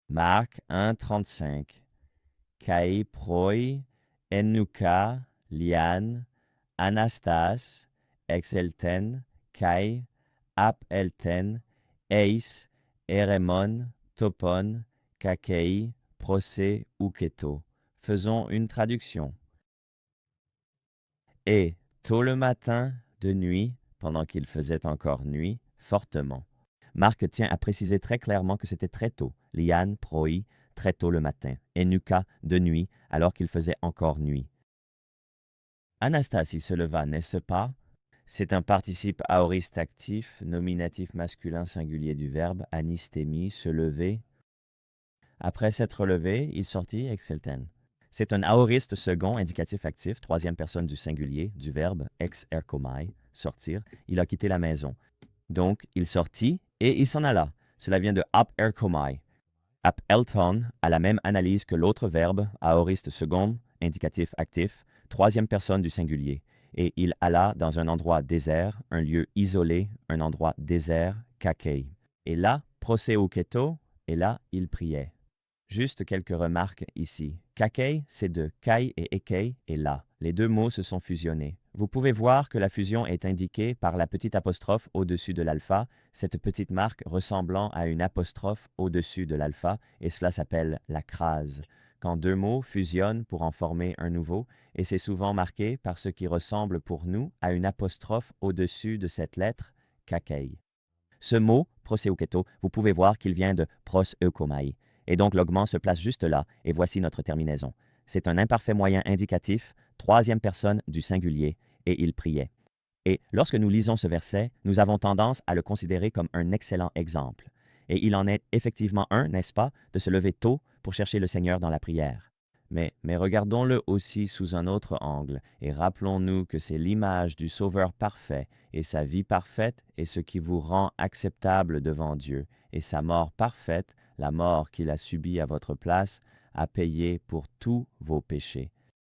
Marc 1,35. Kai proi, enuka, lian, anastas, exelten, kai, apelten, eis, eremon, topon, kakei, procé ou keto. Faisons une traduction. Et, tôt le matin, de nuit, pendant qu'il faisait encore nuit, fortement. Marc tient à préciser très clairement que c'était très tôt, lian, proi, très tôt le matin, enuka, de nuit, alors qu'il faisait encore nuit. Anastasie se leva, n'est-ce pas? C'est un participe aoriste actif, nominatif masculin singulier du verbe anistémie, se lever. Après s'être levé, il sortit excelten. C'est un aoriste second indicatif actif, troisième personne du singulier du verbe ex erchomai, sortir. Il a quitté la maison. Donc, il sortit et il s'en alla. Cela vient de ap erchomai. Ap elton a la même analyse que l'autre verbe, aoriste second, indicatif actif, troisième personne du singulier. Et il alla dans un endroit désert, un lieu isolé, un endroit désert, kakei. Et là, proseuketo, et là, il priait. Juste quelques remarques ici. Kakei, c'est de kai et ekei, et là. Les deux mots se sont fusionnés. Vous pouvez voir que la fusion est indiquée par la petite apostrophe au-dessus de l'alpha, cette petite marque ressemblant à une apostrophe au-dessus de l'alpha, et cela s'appelle la crase. Quand deux mots fusionnent pour en former un nouveau, et c'est souvent marqué par ce qui ressemble pour nous à une apostrophe au-dessus de cette lettre, kakei. Ce mot, proseuketo, vous pouvez voir qu'il vient de pros eukomai. Et donc l'augment se place juste là, et voici notre terminaison. C'est un imparfait moyen indicatif, troisième personne du singulier, et il priait. Et lorsque nous lisons ce verset, nous avons tendance à le considérer comme un excellent exemple. Et il en est effectivement un, n'est-ce pas, de se lever tôt pour chercher le Seigneur dans la prière. Mais regardons-le aussi sous un autre angle, et rappelons-nous que c'est l'image du Sauveur parfait, et sa vie parfaite est ce qui vous rend acceptable devant Dieu, et sa mort parfaite, la mort qu'il a subie à votre place, a payé pour tous vos péchés.